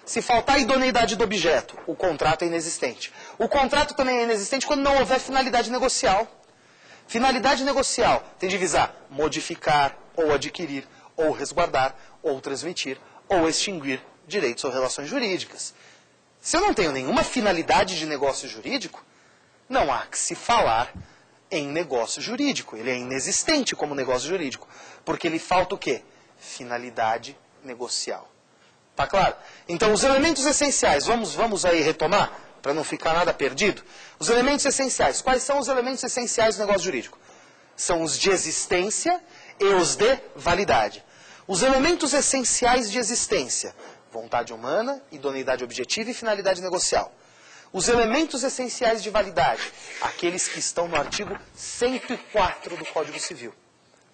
Se faltar a idoneidade do objeto, o contrato é inexistente. O contrato também é inexistente quando não houver finalidade negocial. Finalidade negocial tem de visar modificar, ou adquirir, ou resguardar, ou transmitir, ou extinguir direitos ou relações jurídicas. Se eu não tenho nenhuma finalidade de negócio jurídico, não há que se falar em negócio jurídico. Ele é inexistente como negócio jurídico, porque lhe falta o quê? Finalidade negocial. Tá claro? Então, os elementos essenciais, vamos aí retomar, para não ficar nada perdido. Os elementos essenciais. Quais são os elementos essenciais do negócio jurídico? São os de existência e os de validade. Os elementos essenciais de existência: vontade humana, idoneidade objetiva e finalidade negocial. Os elementos essenciais de validade: aqueles que estão no artigo 104 do Código Civil.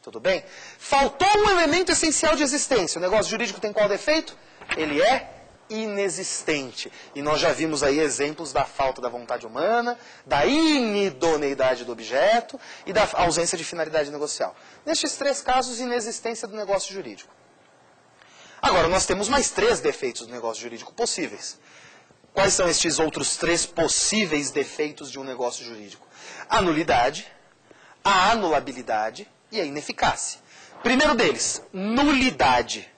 Tudo bem? Faltou um elemento essencial de existência. O negócio jurídico tem qual defeito? Ele é inexistente. E nós já vimos aí exemplos da falta da vontade humana, da inidoneidade do objeto e da ausência de finalidade negocial. Nestes 3 casos, inexistência do negócio jurídico. Agora, nós temos mais 3 defeitos do negócio jurídico possíveis. Quais são estes outros 3 possíveis defeitos de um negócio jurídico? A nulidade, a anulabilidade e a ineficácia. Primeiro deles, nulidade.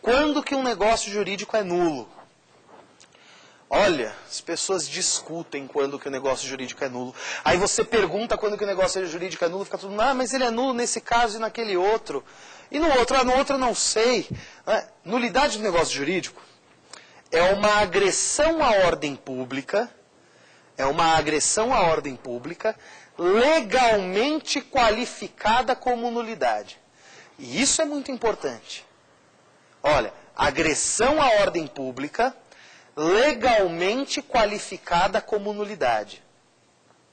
Quando que um negócio jurídico é nulo? Olha, as pessoas discutem quando que o negócio jurídico é nulo. Aí você pergunta quando que o negócio jurídico é nulo, fica tudo, mas ele é nulo nesse caso e naquele outro. E no outro eu não sei. Nulidade do negócio jurídico é uma agressão à ordem pública, legalmente qualificada como nulidade. E isso é muito importante. Olha, agressão à ordem pública, legalmente qualificada como nulidade.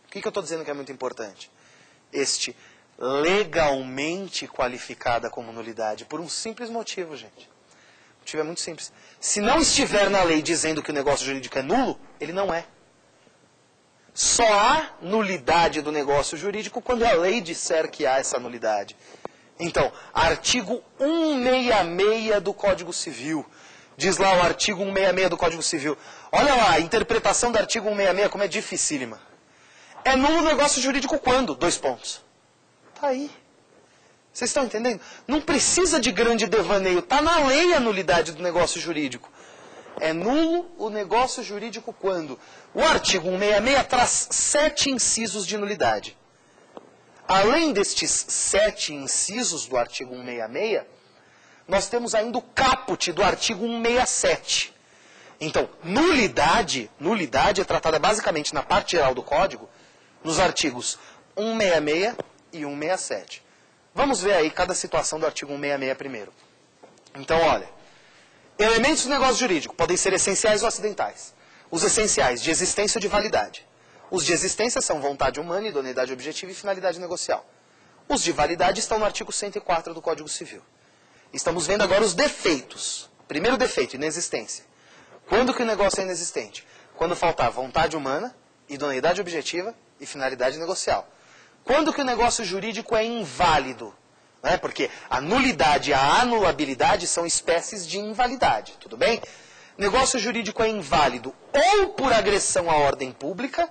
O que eu estou dizendo que é muito importante? Este legalmente qualificada como nulidade, por um simples motivo, gente. O motivo é muito simples. Se não estiver na lei dizendo que o negócio jurídico é nulo, ele não é. Só há nulidade do negócio jurídico quando a lei disser que há essa nulidade. Então, artigo 166 do Código Civil. Diz lá o artigo 166 do Código Civil. Olha lá, a interpretação do artigo 166, como é dificílima. É nulo o negócio jurídico quando? 2 pontos. Está aí. Vocês estão entendendo? Não precisa de grande devaneio. Está na lei a nulidade do negócio jurídico. É nulo o negócio jurídico quando? O artigo 166 traz 7 incisos de nulidade. Além destes 7 incisos do artigo 166, nós temos ainda o caput do artigo 167. Então, nulidade é tratada basicamente na parte geral do Código, nos artigos 166 e 167. Vamos ver aí cada situação do artigo 166 primeiro. Então, olha, elementos do negócio jurídico podem ser essenciais ou acidentais. Os essenciais, de existência ou de validade. Os de existência são vontade humana, idoneidade objetiva e finalidade negocial. Os de validade estão no artigo 104 do Código Civil. Estamos vendo agora os defeitos. Primeiro defeito, inexistência. Quando que o negócio é inexistente? Quando faltar vontade humana, idoneidade objetiva e finalidade negocial. Quando que o negócio jurídico é inválido? Porque a nulidade e a anulabilidade são espécies de invalidade, tudo bem? Negócio jurídico é inválido ou por agressão à ordem pública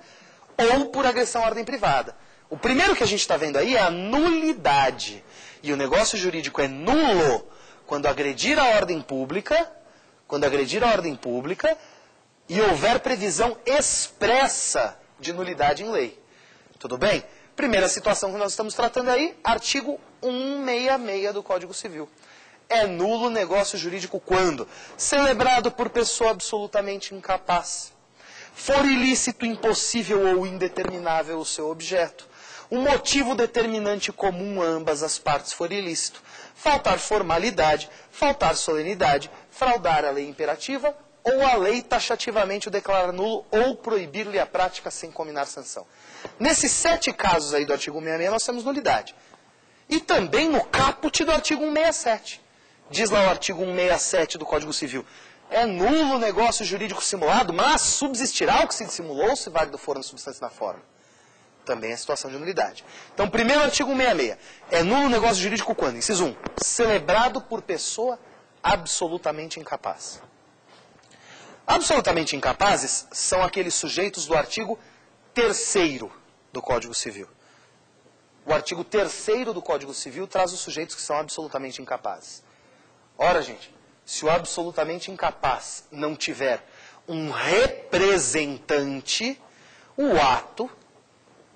ou por agressão à ordem privada. O primeiro que a gente está vendo aí é a nulidade. E o negócio jurídico é nulo quando agredir a ordem pública, e houver previsão expressa de nulidade em lei. Tudo bem? Primeira situação que nós estamos tratando aí, artigo 166 do Código Civil. É nulo o negócio jurídico quando? Celebrado por pessoa absolutamente incapaz. For ilícito, impossível ou indeterminável o seu objeto. O motivo determinante comum a ambas as partes for ilícito. Faltar formalidade, faltar solenidade, fraudar a lei imperativa ou a lei taxativamente o declarar nulo ou proibir-lhe a prática sem combinar sanção. Nesses 7 casos aí do artigo 166 nós temos nulidade. E também no caput do artigo 167. Diz lá o artigo 167 do Código Civil. É nulo o negócio jurídico simulado, mas subsistirá o que se dissimulou se válido for na substância e na forma. Também é situação de nulidade. Então, primeiro artigo 166. É nulo o negócio jurídico quando? Inciso 1. Celebrado por pessoa absolutamente incapaz. Absolutamente incapazes são aqueles sujeitos do artigo 3º do Código Civil. O artigo 3º do Código Civil traz os sujeitos que são absolutamente incapazes. Ora, gente, se o absolutamente incapaz não tiver um representante, o ato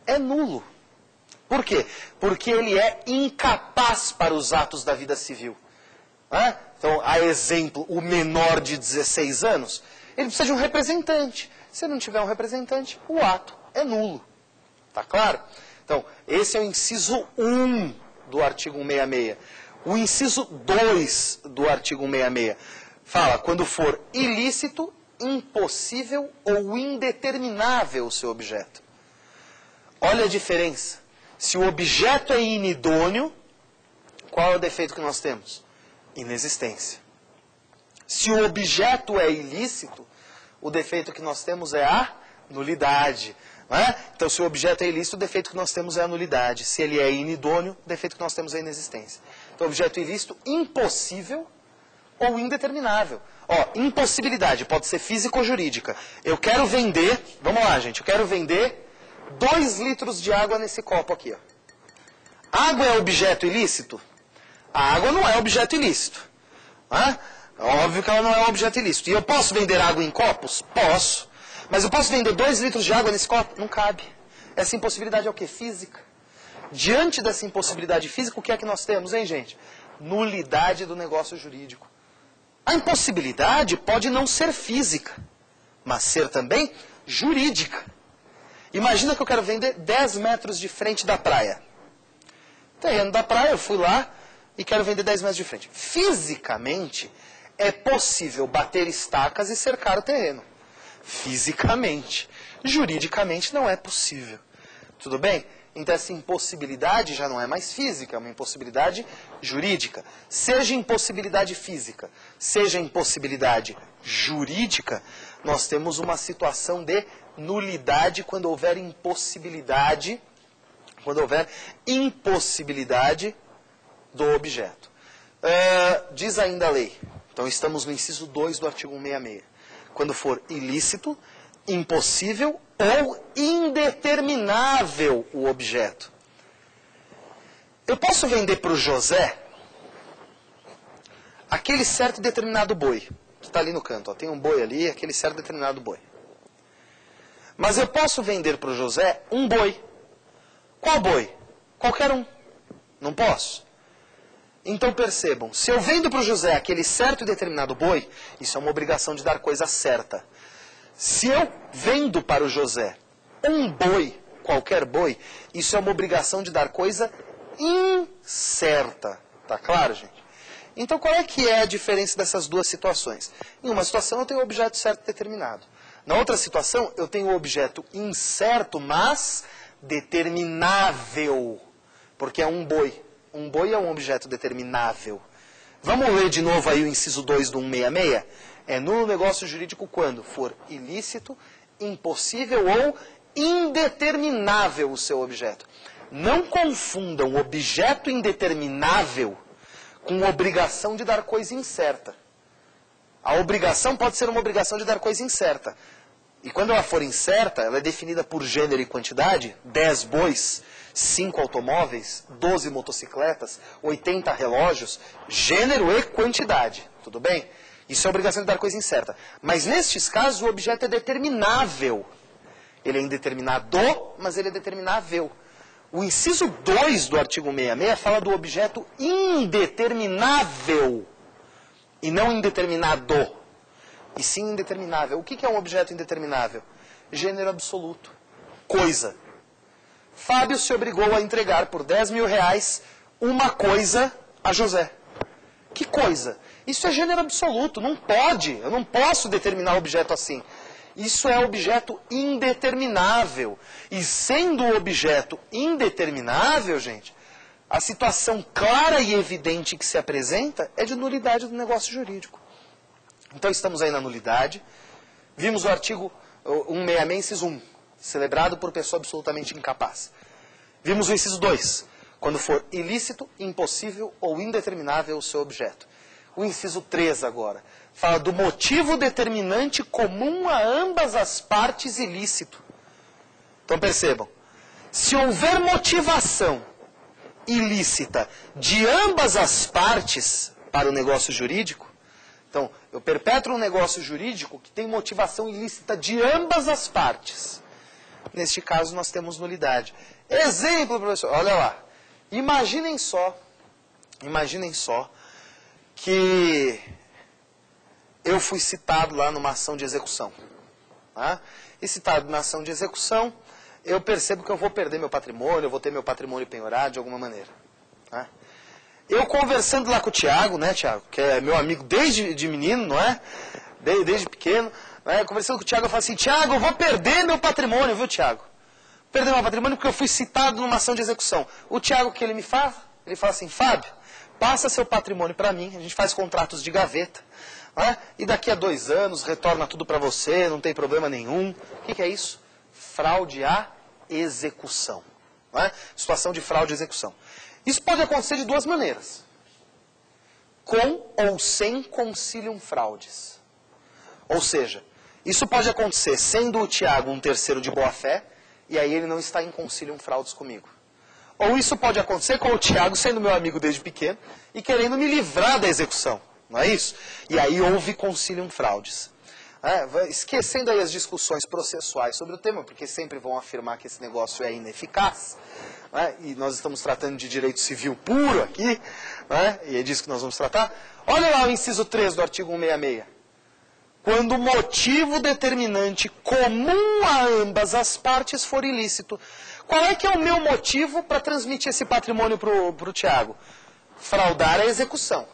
é nulo. Por quê? Porque ele é incapaz para os atos da vida civil. Então, a exemplo, o menor de 16 anos, ele precisa de um representante. Se não tiver um representante, o ato é nulo. Tá claro? Então, esse é o inciso 1 do artigo 166. O inciso 2 do artigo 166 fala, quando for ilícito, impossível ou indeterminável o seu objeto. Olha a diferença. Se o objeto é inidôneo, qual é o defeito que nós temos? Inexistência. Se o objeto é ilícito, o defeito que nós temos é a nulidade. Não é? Então, se o objeto é ilícito, o defeito que nós temos é a nulidade. Se ele é inidôneo, o defeito que nós temos é a inexistência. Então, objeto ilícito, impossível ou indeterminável. Impossibilidade, pode ser física ou jurídica. Eu quero vender, vamos lá, gente, eu quero vender 2 litros de água nesse copo aqui. Ó. Água é objeto ilícito? A água não é objeto ilícito. Óbvio que ela não é um objeto ilícito. E eu posso vender água em copos? Posso. Mas eu posso vender 2 litros de água nesse copo? Não cabe. Essa impossibilidade é o quê? Física. Diante dessa impossibilidade física, o que é que nós temos, hein, gente? Nulidade do negócio jurídico. A impossibilidade pode não ser física, mas ser também jurídica. Imagina que eu quero vender 10 metros de frente da praia. Terreno da praia, eu fui lá e quero vender 10 metros de frente. Fisicamente, é possível bater estacas e cercar o terreno. Fisicamente. Juridicamente, não é possível. Tudo bem? Então, essa impossibilidade já não é mais física, é uma impossibilidade jurídica. Seja impossibilidade física, seja impossibilidade jurídica, nós temos uma situação de nulidade quando houver impossibilidade do objeto. Diz ainda a lei, então estamos no inciso 2 do artigo 166. Quando for ilícito, impossível ou indeterminável o objeto. Eu posso vender para o José aquele certo determinado boi, que está ali no canto. Tem um boi ali, aquele certo determinado boi. Mas eu posso vender para o José um boi. Qual boi? Qualquer um. Não posso. Então percebam, se eu vendo para o José aquele certo e determinado boi, isso é uma obrigação de dar coisa certa. Se eu vendo para o José um boi, qualquer boi, isso é uma obrigação de dar coisa incerta. Tá claro, gente? Então qual é que é a diferença dessas duas situações? Em uma situação eu tenho o objeto certo e determinado. Na outra situação eu tenho o objeto incerto, mas determinável. Porque é um boi. Um boi é um objeto determinável. Vamos ler de novo aí o inciso 2 do 166? É nulo negócio jurídico quando for ilícito, impossível ou indeterminável o seu objeto. Não confundam objeto indeterminável com obrigação de dar coisa incerta. A obrigação pode ser uma obrigação de dar coisa incerta. E quando ela for incerta, ela é definida por gênero e quantidade, 10 bois, 5 automóveis, 12 motocicletas, 80 relógios, gênero e quantidade. Tudo bem? Isso é obrigação de dar coisa incerta. Mas nestes casos o objeto é determinável. Ele é indeterminado, mas ele é determinável. O inciso 2 do artigo 166 fala do objeto indeterminável e não indeterminado. E sim indeterminável. O que é um objeto indeterminável? Gênero absoluto. Coisa. Fábio se obrigou a entregar por 10 mil reais uma coisa a José. Que coisa? Isso é gênero absoluto. Não pode. Eu não posso determinar o objeto assim. Isso é objeto indeterminável. E sendo o objeto indeterminável, gente, a situação clara e evidente que se apresenta é de nulidade do negócio jurídico. Então estamos aí na nulidade. Vimos o artigo 166, inciso 1, celebrado por pessoa absolutamente incapaz. Vimos o inciso 2, quando for ilícito, impossível ou indeterminável o seu objeto. O inciso 3 agora, Fala do motivo determinante comum a ambas as partes ilícito. Então percebam, se houver motivação ilícita de ambas as partes para o negócio jurídico, então eu perpetro um negócio jurídico que tem motivação ilícita de ambas as partes. Neste caso nós temos nulidade. Exemplo, professor, olha lá. Imaginem só que eu fui citado lá numa ação de execução. Tá? E citado na ação de execução, eu percebo que eu vou perder meu patrimônio, eu vou ter meu patrimônio penhorado de alguma maneira. Tá? Eu conversando lá com o Tiago, né, Tiago, que é meu amigo desde de menino, não é? Desde pequeno. Né? Conversando com o Tiago, eu falo assim, Tiago, eu vou perder meu patrimônio, viu, Tiago? Perder meu patrimônio porque eu fui citado numa ação de execução. O Tiago, o que ele me fala? Ele fala assim, Fábio, passa seu patrimônio para mim, a gente faz contratos de gaveta, né? E daqui a 2 anos retorna tudo para você, não tem problema nenhum. O que é isso? Fraude à execução. Né? Situação de fraude à execução. Isso pode acontecer de 2 maneiras. Com ou sem concilium fraudes. Ou seja, isso pode acontecer sendo o Tiago um terceiro de boa-fé, e aí ele não está em concilium fraudes comigo. Ou isso pode acontecer com o Tiago sendo meu amigo desde pequeno e querendo me livrar da execução. Não é isso? E aí houve concilium fraudes. Esquecendo aí as discussões processuais sobre o tema, porque sempre vão afirmar que esse negócio é ineficaz, e nós estamos tratando de direito civil puro aqui, e é disso que nós vamos tratar. Olha lá o inciso 3 do artigo 166. Quando o motivo determinante comum a ambas as partes for ilícito. Qual é que é o meu motivo para transmitir esse patrimônio para o Tiago? Fraudar a execução.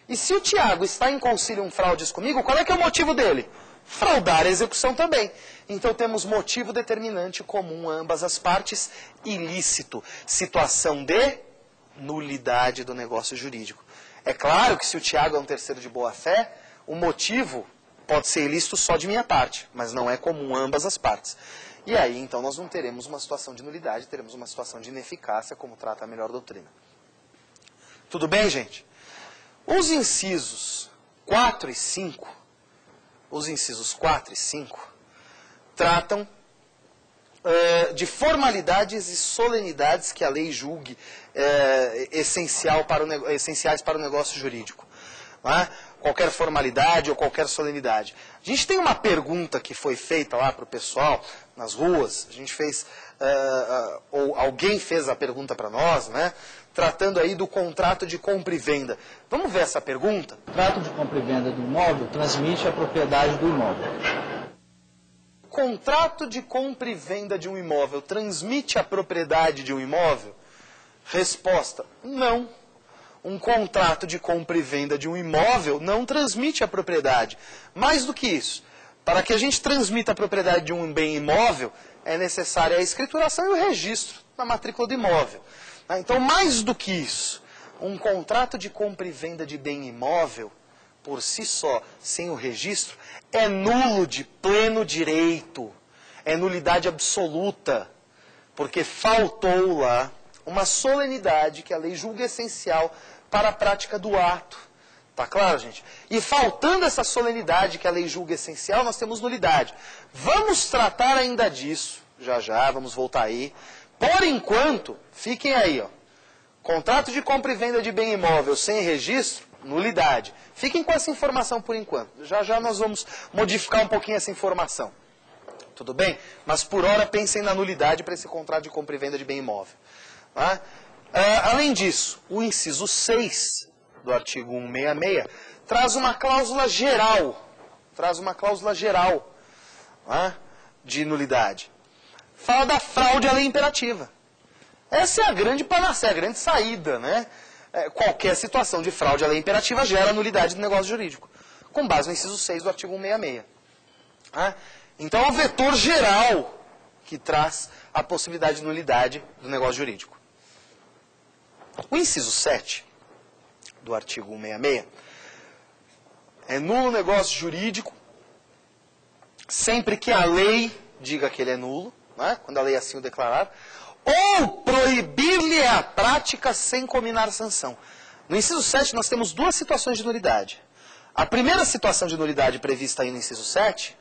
E se o Tiago está em concilium fraudes comigo, qual é que é o motivo dele? Fraudar a execução também. Então temos motivo determinante comum a ambas as partes, ilícito. Situação de nulidade do negócio jurídico. É claro que se o Tiago é um terceiro de boa-fé, o motivo pode ser ilícito só de minha parte, mas não é comum a ambas as partes. E aí, então, nós não teremos uma situação de nulidade, teremos uma situação de ineficácia, como trata a melhor doutrina. Tudo bem, gente? Os incisos 4 e 5, tratam de formalidades e solenidades que a lei julgue essenciais para o negócio jurídico. Não é? Qualquer formalidade ou qualquer solenidade. A gente tem uma pergunta que foi feita lá para o pessoal, nas ruas, a gente fez, ou alguém fez a pergunta para nós, né? Tratando aí do contrato de compra e venda. Vamos ver essa pergunta? O contrato de compra e venda do imóvel transmite a propriedade do imóvel. O contrato de compra e venda de um imóvel transmite a propriedade de um imóvel? Resposta, não. Um contrato de compra e venda de um imóvel não transmite a propriedade. Mais do que isso, para que a gente transmita a propriedade de um bem imóvel, é necessária a escrituração e o registro na matrícula do imóvel. Então, mais do que isso, um contrato de compra e venda de bem imóvel, por si só, sem o registro, é nulo de pleno direito, é nulidade absoluta, porque faltou lá uma solenidade que a lei julga essencial para a prática do ato. Tá claro, gente? E faltando essa solenidade que a lei julga essencial, nós temos nulidade. Vamos tratar ainda disso, já, vamos voltar aí. Por enquanto, fiquem aí, ó. Contrato de compra e venda de bem imóvel sem registro, nulidade. Fiquem com essa informação por enquanto. Já nós vamos modificar um pouquinho essa informação. Tudo bem? Mas por hora pensem na nulidade para esse contrato de compra e venda de bem imóvel. Tá? Além disso, o inciso 6 do artigo 166 traz uma cláusula geral. De nulidade. Fala da fraude à lei imperativa. Essa é a grande panacea, a grande saída, né? Qualquer situação de fraude à lei imperativa gera nulidade do negócio jurídico, com base no inciso 6 do artigo 166. Então é o vetor geral que traz a possibilidade de nulidade do negócio jurídico. O inciso 7 do artigo 166 é nulo negócio jurídico sempre que a lei diga que ele é nulo, né, quando a lei assim o declarar, ou proibir-lhe a prática sem cominar sanção. No inciso 7 nós temos 2 situações de nulidade. A primeira situação de nulidade prevista aí no inciso 7